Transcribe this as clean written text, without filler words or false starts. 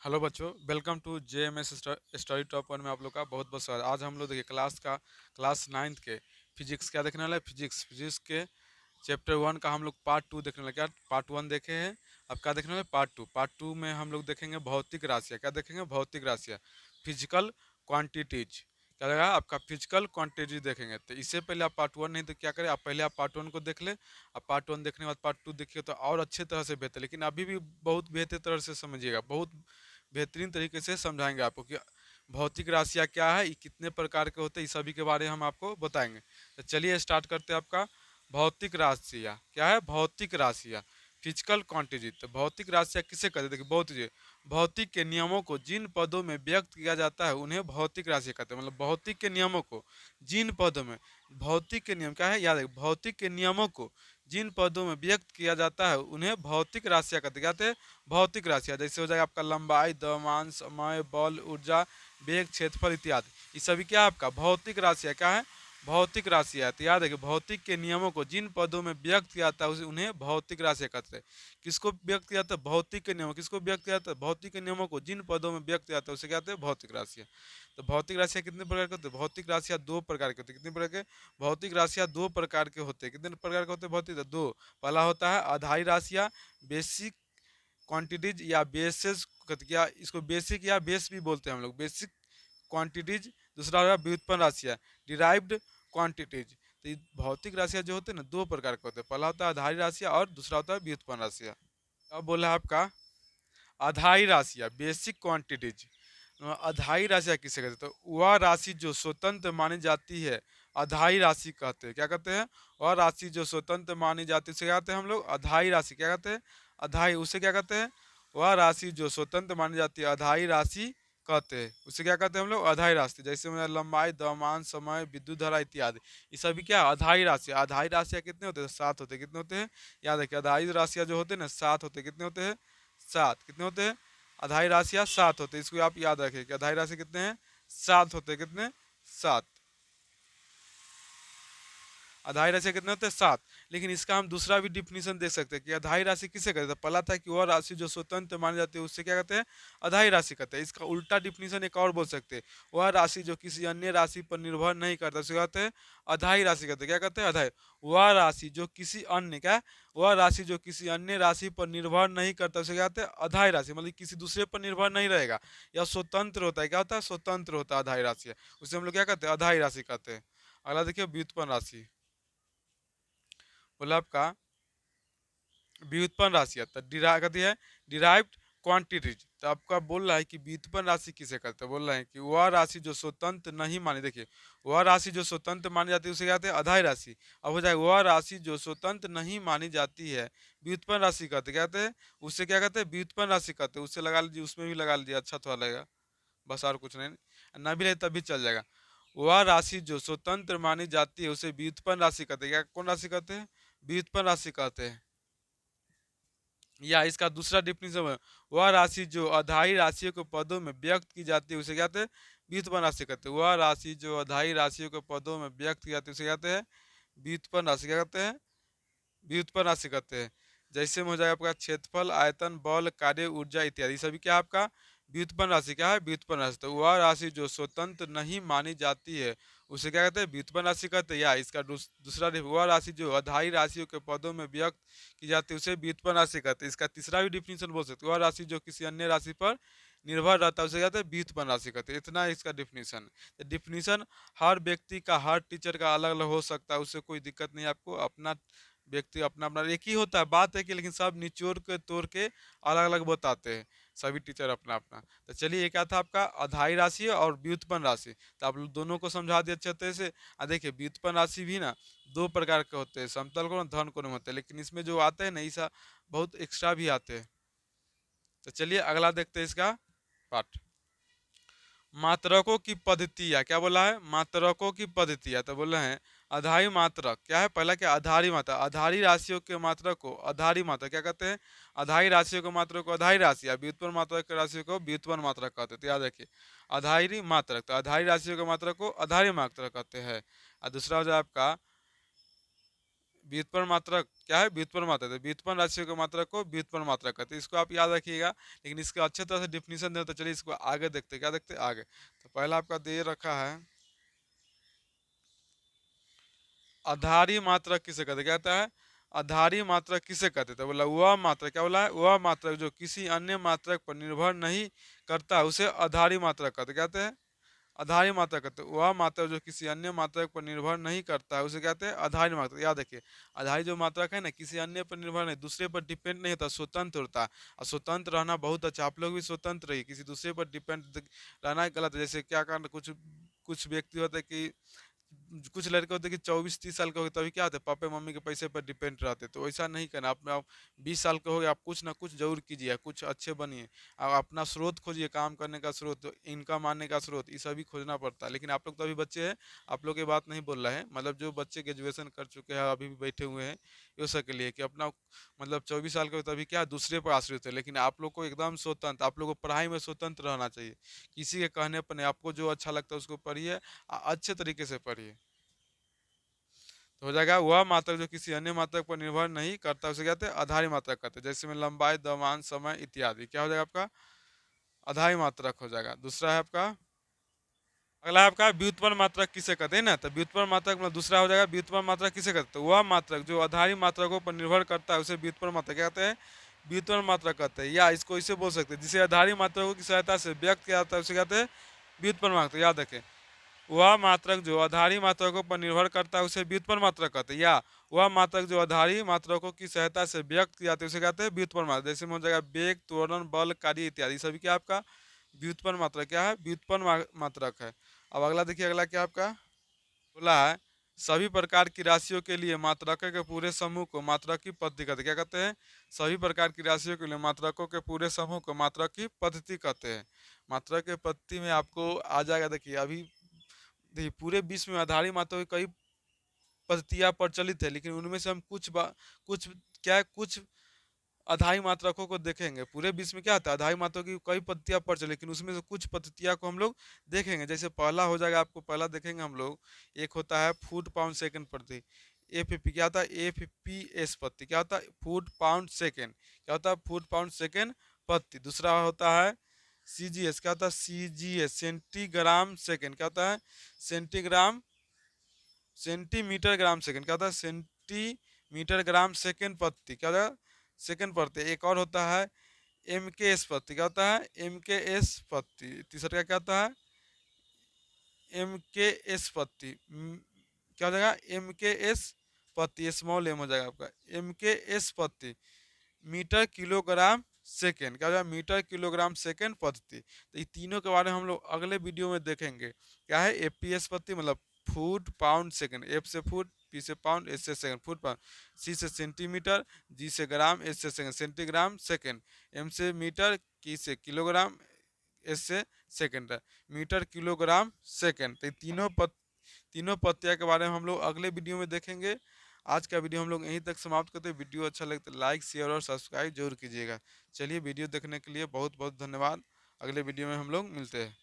Hello बच्चों, welcome to JMS study top one में आप लोग का बहुत बहुत स्वागत है। आज हम लोग देखिए क्लास नाइन्थ के फिजिक्स क्या देखने वाला है। फिजिक्स के चैप्टर वन का हम लोग पार्ट टू देखने वाले। क्या पार्ट वन देखे हैं, अब क्या देखने वाले पार्ट टू में हम लोग देखेंगे भौतिक राशियाँ। क्या देखेंगे? भौतिक राशियाँ, फिजिकल क्वांटिटीज। क्या लगा आपका? फिजिकल क्वांटिटीज देखेंगे। तो इससे पहले आप पार्ट वन नहीं तो क्या करें, आप पहले आप पार्ट वन को देख ले। अब पार्ट वन देखने के बाद पार्ट टू देखिए तो और अच्छे तरह से बेहतर, लेकिन अभी भी बहुत बेहतर तरह से समझिएगा, बहुत बेहतरीन तरीके से समझाएंगे आपको कि भौतिक राशियाँ क्या है, ये कितने प्रकार के होते हैं, इस सभी के बारे में हम आपको बताएंगे। तो चलिए स्टार्ट करते हैं। आपका भौतिक राशियाँ क्या है? भौतिक राशियाँ, फिजिकल क्वांटिटी। तो भौतिक राशियाँ किसे कहते हैं? देखिए भौतिक के नियमों को जिन पदों में व्यक्त किया जाता है उन्हें भौतिक राशियाँ कहते हैं। मतलब भौतिक के नियमों को जिन पदों में, भौतिक के नियम क्या है याद रखिए, भौतिक के नियमों को जिन पदों में व्यक्त किया जाता है उन्हें भौतिक राशियाँ कहते हैं। क्या? भौतिक राशियाँ जैसे हो जाएगा आपका लंबाई, द्रव्यमान, समय, बल, ऊर्जा, वेग, क्षेत्रफल इत्यादि। ये सभी क्या है? आपका भौतिक राशियाँ क्या है? भौतिक राशियाँ। तो याद है कि भौतिक के नियमों को जिन पदों में व्यक्त किया जाता है उन्हें भौतिक राशियाँ कहते हैं। किसको व्यक्त किया जाता है? भौतिक के नियमों। किसको व्यक्त किया जाता है? भौतिक के नियमों को जिन पदों में व्यक्त किया जाता है उसे कहते हैं भौतिक राशियाँ। तो भौतिक राशियाँ कितने प्रकार के होते हैं? भौतिक राशियाँ दो प्रकार के होते हैं। कितने प्रकार के? भौतिक राशियाँ दो प्रकार के होते हैं। कितने प्रकार के होते हैं भौतिक? दो। पहला होता है आधारी राशियाँ, बेसिक क्वांटिटीज या बेसेस, क्या इसको बेसिक या बेस भी बोलते हैं हम लोग, बेसिक क्वांटिटीज। दूसरा होगा व्युत्पन्न राशियाँ, डिराइव्ड क्वांटिटीज। तो ये भौतिक राशियाँ जो होते हैं ना, दो प्रकार के होते हैं। पहला होता है आधारी राशियाँ और दूसरा होता है व्युत्पन्न राशियाँ। अब बोला है आपका आधारी राशियाँ, बेसिक क्वांटिटीज। आधारी राशियाँ किसे कहते हैं? तो वह राशि जो स्वतंत्र मानी जाती है आधारी राशि कहते हैं। क्या कहते हैं? वह राशि जो स्वतंत्र मानी जाती है उसे क्या कहते हैं हम लोग? आधारी राशि। क्या कहते हैं? आधारी। उसे क्या कहते हैं? वह राशि जो स्वतंत्र मानी जाती है आधारी राशि कहते हैं। उसे क्या कहते हैं हम लोग? आधारी राशि। जैसे में लंबाई, द्रव्यमान, समय, विद्युत धारा इत्यादि, ये सभी क्या? आधारी राशि। आधारी राशियाँ कितने होते हैं? सात होते हैं। कितने होते हैं? याद रखिए, आधारी राशियाँ जो होते हैं ना, सात होते हैं। कितने होते हैं? सात। कितने होते हैं? आधारी राशियाँ सात होते हैं। इसको आप याद रखें कि आधारी राशि कितने हैं? सात होते हैं। कितने? सात। आधारी राशि कितने होते हैं? सात। लेकिन इसका हम दूसरा भी डिफिनीशन दे सकते हैं कि आधारी राशि किसे कहते हैं। पहला था कि वह राशि जो स्वतंत्र मानी जाती है उससे क्या कहते हैं? आधारी राशि कहते हैं। इसका उल्टा डिफिनीशन एक और बोल सकते हैं, वह राशि जो किसी अन्य राशि पर निर्भर नहीं करता उसे कहते हैं अधाई राशि कहते हैं। क्या कहते हैं? अधाई। वह राशि जो किसी अन्य, क्या, वह राशि जो किसी अन्य राशि पर निर्भर नहीं करता उसे कहते हैं अधाई राशि। मतलब किसी दूसरे पर निर्भर नहीं रहेगा या स्वतंत्र होता है। क्या होता है? स्वतंत्र होता है अधाई राशि। उसे हम लोग क्या कहते हैं? अधाई राशि कहते हैं। अगला देखिए व्युत्पन्न राशि। बोला आपका व्युत्पन्न राशि तो कहती है डिराइव्ड क्वांटिटीज। तो आपका बोल रहा है कि व्युत्पन्न राशि किसे कहते हैं? बोल रहे हैं कि वह राशि जो स्वतंत्र नहीं मानी, देखिए वह राशि जो स्वतंत्र मानी जाती है उसे कहते हैं अधाई राशि। अब हो जाए वह राशि जो स्वतंत्र नहीं मानी जाती है व्युत्पन्न राशि कहते हैं। उससे क्या कहते हैं? व्युत्पन्न राशि कहते हैं। उससे लगा लीजिए, उसमें भी लगा लीजिए, अच्छा थोड़ा लगेगा, बस और कुछ नहीं, ना भी रहे तब भी चल जाएगा। वह राशि जो स्वतंत्र मानी जाती है उसे व्युत्पन्न राशि कहते हैं। क्या, कौन राशि कहते हैं? व्युत्पन्न राशि कहते हैं। या इसका दूसरा डिफिनीशन है, वह राशि जो अधाई राशियों के पदों में व्यक्त की जाती है उसे कहते हैं व्युत्पन्न राशि कहते हैं। वह राशि जो अधाई राशियों के पदों में व्यक्त की जाती है उसे कहते हैं व्युत्पन्न राशि। क्या कहते हैं? व्युत्पन्न राशि कहते हैं। जैसे में हो जाएगा आपका क्षेत्रफल, आयतन, बल, कार्य, ऊर्जा इत्यादि, सभी क्या है आपका? व्युत्पन्न राशि। क्या है? व्युत्पन्न राशि। तो वह राशि जो स्वतंत्र नहीं मानी जाती है उसे क्या कहते हैं? व्युत्पन्न राशि कहते हैं। या इसका दूसरा वह राशि जो अधाई राशियों के पदों में व्यक्त की जाती है उसे व्युत्पन्न राशि कहते हैं। इसका तीसरा भी डिफिनीशन बोल सकते हैं, वह राशि जो किसी अन्य राशि पर निर्भर रहता है उसे कहते हैं व्युत्पन्न राशि कहते हैं। इतना इसका डिफिनीशन। डिफिनीशन हर व्यक्ति का, हर टीचर का अलग अलग हो सकता है, उससे कोई दिक्कत नहीं है। आपको अपना व्यक्ति अपना अपना एक ही होता है, बात है कि लेकिन सब निचोड़ के तोड़ के अलग अलग बताते हैं सभी टीचर अपना अपना। तो चलिए, ये क्या था आपका? अधाई राशि और व्युत्पन्न राशि। तो आप लोग दोनों को समझा दिए अच्छे तरह से। देखिए व्युत्पन्न राशि भी ना दो प्रकार के होते हैं, समतल कोण, धन कोण होते हैं, लेकिन इसमें जो आते हैं ना ऐसा बहुत एक्स्ट्रा भी आते हैं। तो चलिए अगला देखते हैं इसका पार्ट, मात्रकों की पद्धतियाँ। क्या बोला है? मात्रकों की पद्धतियाँ। तो बोल रहे हैं आधारी मात्रक क्या है? पहला क्या? आधारी मात्रक। आधारी राशियों के मात्रक को आधारी मात्रक क्या कहते हैं? आधारी राशियों के मात्रक को आधारी राशि, या व्युत्पन्न मात्रक के राशियों को व्युत्पन्न मात्रक कहते हैं। तो याद रखिए आधारी मात्रक, तो आधारी राशियों के मात्रक को आधारी मात्रक कहते हैं। और दूसरा हो जाए आपका व्युत्पन्न मात्रक क्या है, व्युत्पन्न मात्रक। तो व्युत्पन्न राशियों की मात्रक को व्युत्पन्न मात्रक कहते हैं, इसको आप याद रखिएगा। लेकिन इसका अच्छे तरह से डिफिनीशन दे, तो चलिए इसको आगे देखते हैं। क्या देखते हैं आगे, तो पहला आपका दे रखा है आधारी मात्रक किसे कहते हैं, कहता है आधारी मात्रक किसे कहते हैं। तो बोला वह मात्रक, क्या बोला है, वह मात्रक जो किसी अन्य मात्रक पर निर्भर नहीं करता उसे आधारी मात्रक कहते हैं। कहते हैं आधारी मात्रक कहते हैं वह मात्रक जो किसी अन्य मात्रक पर निर्भर नहीं करता है उसे कहते हैं आधारी मात्रक। याद रखिए, आधारी जो मात्रक है ना, किसी अन्य पर निर्भर नहीं, दूसरे पर डिपेंड नहीं होता, स्वतंत्र होता है। और स्वतंत्र रहना बहुत अच्छा, आप लोग भी स्वतंत्र रहिए, किसी दूसरे पर डिपेंड रहना गलत है। जैसे क्या कारण, कुछ कुछ व्यक्ति होते हैं कि कुछ लड़के होते हैं कि 24-30 साल के हो गए तभी क्या होते हैं, पापा मम्मी के पैसे पर डिपेंड रहते, तो ऐसा नहीं करना। आप 20 साल के हो गए, आप कुछ ना कुछ जरूर कीजिए, कुछ अच्छे बनिए। आप अपना स्रोत खोजिए, काम करने का स्रोत, इनकम आने का स्रोत, ये सभी खोजना पड़ता है। लेकिन आप लोग तो अभी बच्चे हैं, आप लोग ये बात नहीं बोल रहे हैं, मतलब जो बच्चे ग्रेजुएशन कर चुके हैं अभी भी बैठे हुए हैं, ये सब के लिए कि अपना मतलब 24 साल के हो तभी क्या दूसरे पर आश्रित है। लेकिन आप लोग को एकदम स्वतंत्र, आप लोग को पढ़ाई में स्वतंत्र रहना चाहिए, किसी के कहने पर नहीं। आपको जो अच्छा लगता है उसको पढ़िए, अच्छे तरीके से पढ़िए। तो हो जाएगा वह मात्रक जो किसी अन्य मात्रक पर निर्भर नहीं करता उसे कहते हैं आधारी मात्रक कहते हैं। जैसे में लंबाई, द्रव्यमान, समय इत्यादि क्या हो जाएगा आपका, आधारी मात्रक हो जाएगा। दूसरा है आपका, अगला है आपका व्युत्पन्न मात्रक किसे कहते हैं ना, तो व्युत्पन्न मात्रक में दूसरा हो जाएगा व्युत्पन्न मात्रक किसे कहते हैं, तो वह मात्रक जो आधारी मात्रकों पर निर्भर करता है उसे व्युत्पन्न मात्रक कहते हैं, व्युत्पन्न मात्रक कहते हैं। या इसको इसे बोल सकते हैं, जिसे आधारी मात्रकों की सहायता से व्यक्त किया जाता है उसे कहते हैं व्युत्पन्न मात्रक। याद रखें, वह मात्रक जो आधारी मात्रकों पर निर्भर करता है उसे व्युत्पन्न मात्रक कहते हैं। या वह मात्रक जो आधारी मात्रकों की सहायता से व्यक्त की जाती है उसे कहते हैं व्युत्पन्न मात्रक। जैसे में हो जाएगा वेग, त्वरण, बल, कार्य इत्यादि सभी क्या आपका व्युत्पन्न मात्रक, क्या है व्युत्पन्न मात्रक है। अब अगला देखिए, अगला क्या आपका बोला है, सभी प्रकार की राशियों के लिए मात्रकों के पूरे समूह को मात्रक की पद्धति कहते हैं। क्या कहते हैं, सभी प्रकार की राशियों के लिए मात्रकों के पूरे समूह को मात्रक की पद्धति कहते हैं। मात्रक की पद्धति में आपको आ जाएगा, देखिए अभी देखिए पूरे विश्व में आधारी मात्रकों की कई पद्धतियाँ प्रचलित है, लेकिन उनमें से हम कुछ क्या है, कुछ आधारी मात्रकों को देखेंगे। पूरे विश्व में क्या होता है, आधारी मात्रकों की कई पद्धतियाँ प्रचलित, लेकिन उसमें से कुछ पद्धतियाँ को हम लोग देखेंगे। जैसे पहला हो जाएगा, आपको पहला देखेंगे हम लोग, एक होता है फुट पाउंड सेकंड प्रति, एफ क्या होता है, FPS पद्धति। क्या होता है, फुट पाउंड सेकंड, क्या होता है फुट पाउंड सेकंड पद्धति। दूसरा होता है CGS, क्या होता है CGS, सेंटीग्राम सेकंड, क्या होता है सेंटीग्राम, सेंटीमीटर ग्राम सेकंड, क्या होता है सेंटीमीटर ग्राम सेकंड पद्धति, क्या होता है सेकंड पद्धति। एक और होता है MKS पद्धति, क्या होता है MKS पद्धति। तीसरा क्या होता है MKS पद्धति, क्या हो जाएगा MKS पद्धति, स्मॉल m हो जाएगा आपका MKS पद्धति, मीटर किलोग्राम सेकेंड, क्या हो जाएगा मीटर किलोग्राम सेकेंड पद्धति। तो ये तीनों के बारे में हम लोग अगले वीडियो में देखेंगे। क्या है FPS पद्धति, मतलब फुट पाउंड सेकंड, F से फुट, P से पाउंड, S से सेकंड, फुट पाउंड, C से सेंटीमीटर, G से ग्राम, S से सेकंड, सेंटीग्राम सेकंड, M से मीटर, K से किलोग्राम, S से सेकंड, मीटर किलोग्राम सेकंड। तो तीनों पत्तियाँ के बारे में हम लोग अगले वीडियो में देखेंगे। आज का वीडियो हम लोग यहीं तक समाप्त करते हैं। वीडियो अच्छा लगे तो लाइक, शेयर और सब्सक्राइब जरूर कीजिएगा। चलिए, वीडियो देखने के लिए बहुत बहुत धन्यवाद। अगले वीडियो में हम लोग मिलते हैं।